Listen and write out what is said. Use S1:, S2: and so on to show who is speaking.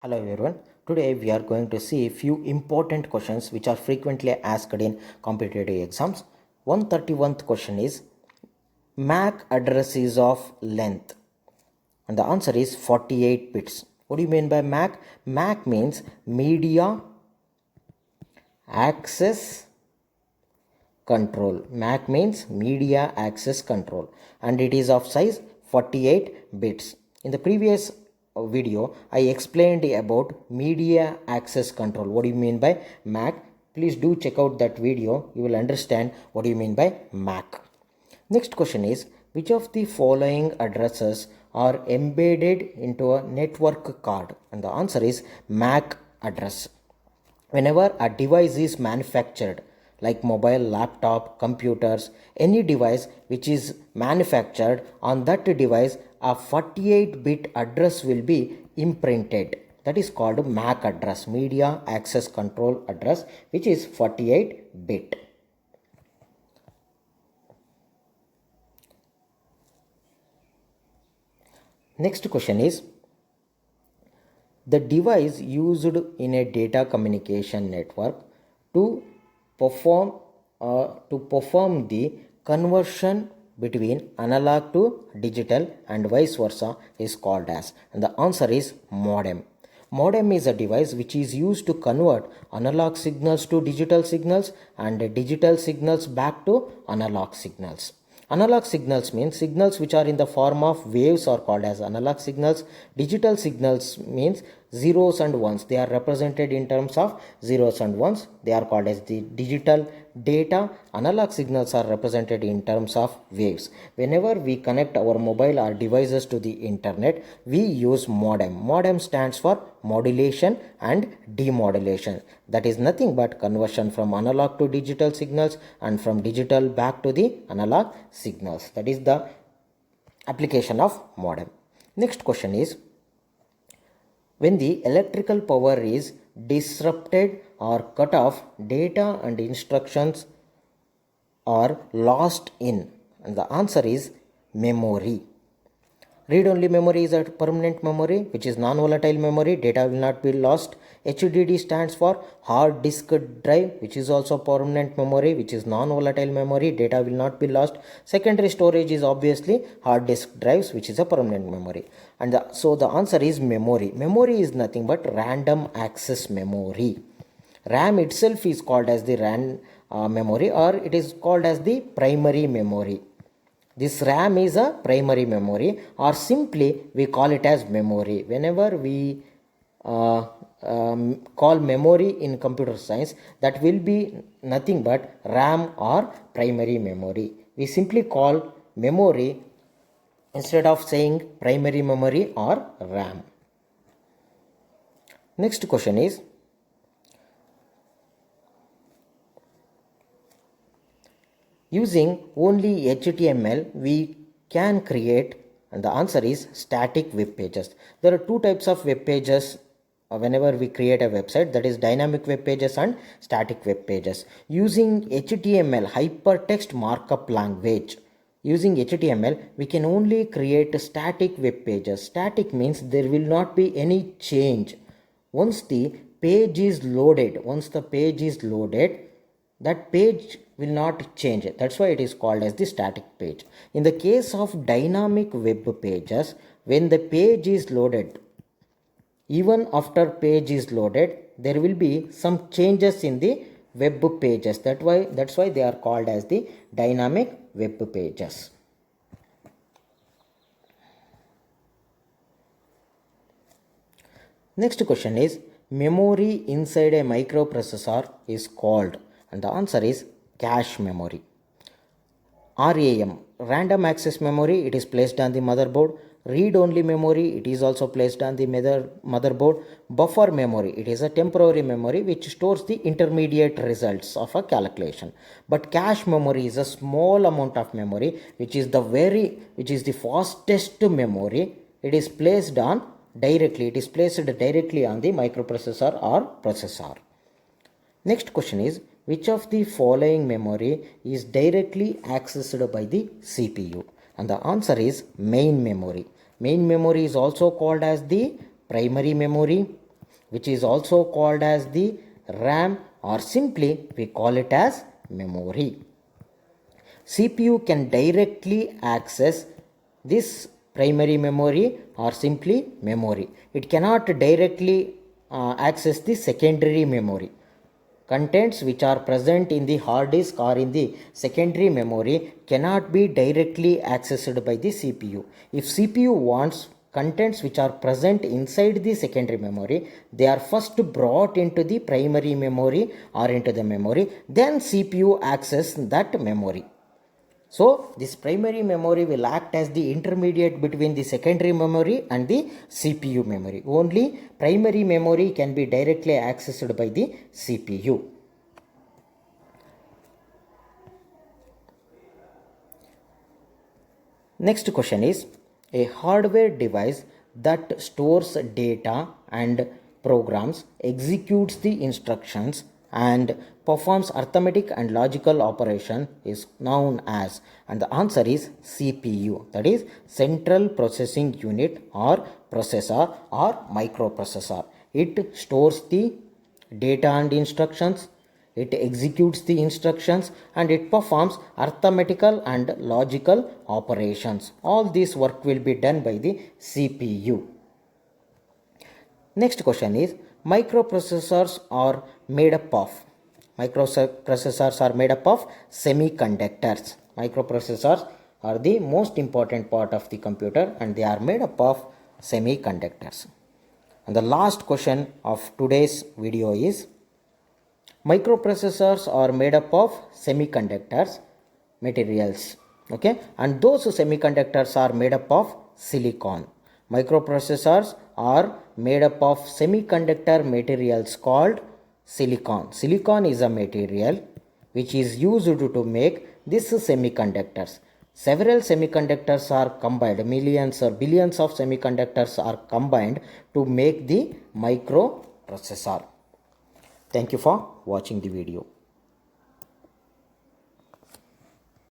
S1: Hello everyone. Today we are going to see a few important questions which are frequently asked in competitive exams. 131st question is MAC address is of length and the answer is 48 bits. What do you mean by MAC? MAC means media access control. MAC means media access control and it is of size 48 bits. In the previous video I explained about media access control. What do you mean by MAC? Please do check out that video. You will understand what do you mean by MAC. Next question is, which of the following addresses are embedded into a network card? And the answer is MAC address. Whenever a device is manufactured, like mobile, laptop, computers, any device which is manufactured, on that device a 48-bit address will be imprinted. That is called MAC address, media access control address, which is 48-bit. Next question is, the device used in a data communication network to perform the conversion between analog to digital and vice versa is called as, and the answer is modem. Modem is a device which is used to convert analog signals to digital signals and digital signals back to analog signals. Analog signals means signals which are in the form of waves are called as analog signals. Digital signals means zeros and ones. They are represented in terms of zeros and ones. They are called as the digital data. Analog signals are represented in terms of waves. Whenever we connect our mobile or devices to the internet, we use modem. Modem stands for modulation and demodulation. That is nothing but conversion from analog to digital signals and from digital back to the analog signals. That is the application of modem. Next question is, when the electrical power is disrupted or cut off, data and instructions are lost in, and the answer is memory. Read-only memory is a permanent memory which is non-volatile memory. Data will not be lost. HDD stands for hard disk drive, which is also permanent memory which is non-volatile memory. Data will not be lost. Secondary storage is obviously hard disk drives, which is a permanent memory. And so the answer is memory. Memory is nothing but random access memory. RAM itself is called as the RAM memory, or it is called as the primary memory. This RAM is a primary memory, or simply we call it as memory. Whenever we call memory in computer science, that will be nothing but RAM or primary memory. We simply call memory instead of saying primary memory or RAM. Next question is, using only HTML we can create, and the answer is static web pages. There are two types of web pages whenever we create a website, that is dynamic web pages and static web pages. Using HTML, hypertext markup language, using HTML we can only create static web pages. Static means there will not be any change. Once the page is loaded, that page will not change. That's why it is called as the static page. In the case of dynamic web pages, when the page is loaded, even after page is loaded, there will be some changes in the web pages. That's why they are called as the dynamic web pages. Next question is, memory inside a microprocessor is called, and the answer is cache memory. RAM, random access memory, it is placed on the motherboard. Read-only memory, it is also placed on the motherboard. Buffer memory, it is a temporary memory which stores the intermediate results of a calculation. But cache memory is a small amount of memory which is the fastest memory. It is placed directly on the microprocessor or processor. Next question is, which of the following memory is directly accessed by the CPU? And the answer is main memory. Main memory is also called as the primary memory. which is also called as the RAM, or simply we call it as memory. CPU can directly access this primary memory or simply memory. It cannot directly access the secondary memory. Contents which are present in the hard disk or in the secondary memory cannot be directly accessed by the CPU. If CPU wants contents which are present inside the secondary memory, they are first brought into the primary memory or into the memory, then CPU access that memory. So this primary memory will act as the intermediate between the secondary memory and the CPU memory. Only primary memory can be directly accessed by the CPU. Next question is, a hardware device that stores data and programs, executes the instructions, and performs arithmetic and logical operation is known as, and the answer is CPU, that is central processing unit or processor or microprocessor. It stores the data and instructions, it executes the instructions, and it performs arithmetical and logical operations. All this work will be done by the CPU. Next question is, microprocessors are made up of semiconductors. Microprocessors are the most important part of the computer and they are made up of semiconductors. And the last question of today's video is, microprocessors are made up of semiconductors materials, okay, and those semiconductors are made up of silicon. Microprocessors are made up of semiconductor materials called silicon. Silicon is a material which is used to make these semiconductors. Several semiconductors are combined, millions or billions of semiconductors are combined to make the microprocessor. Thank you for watching the video.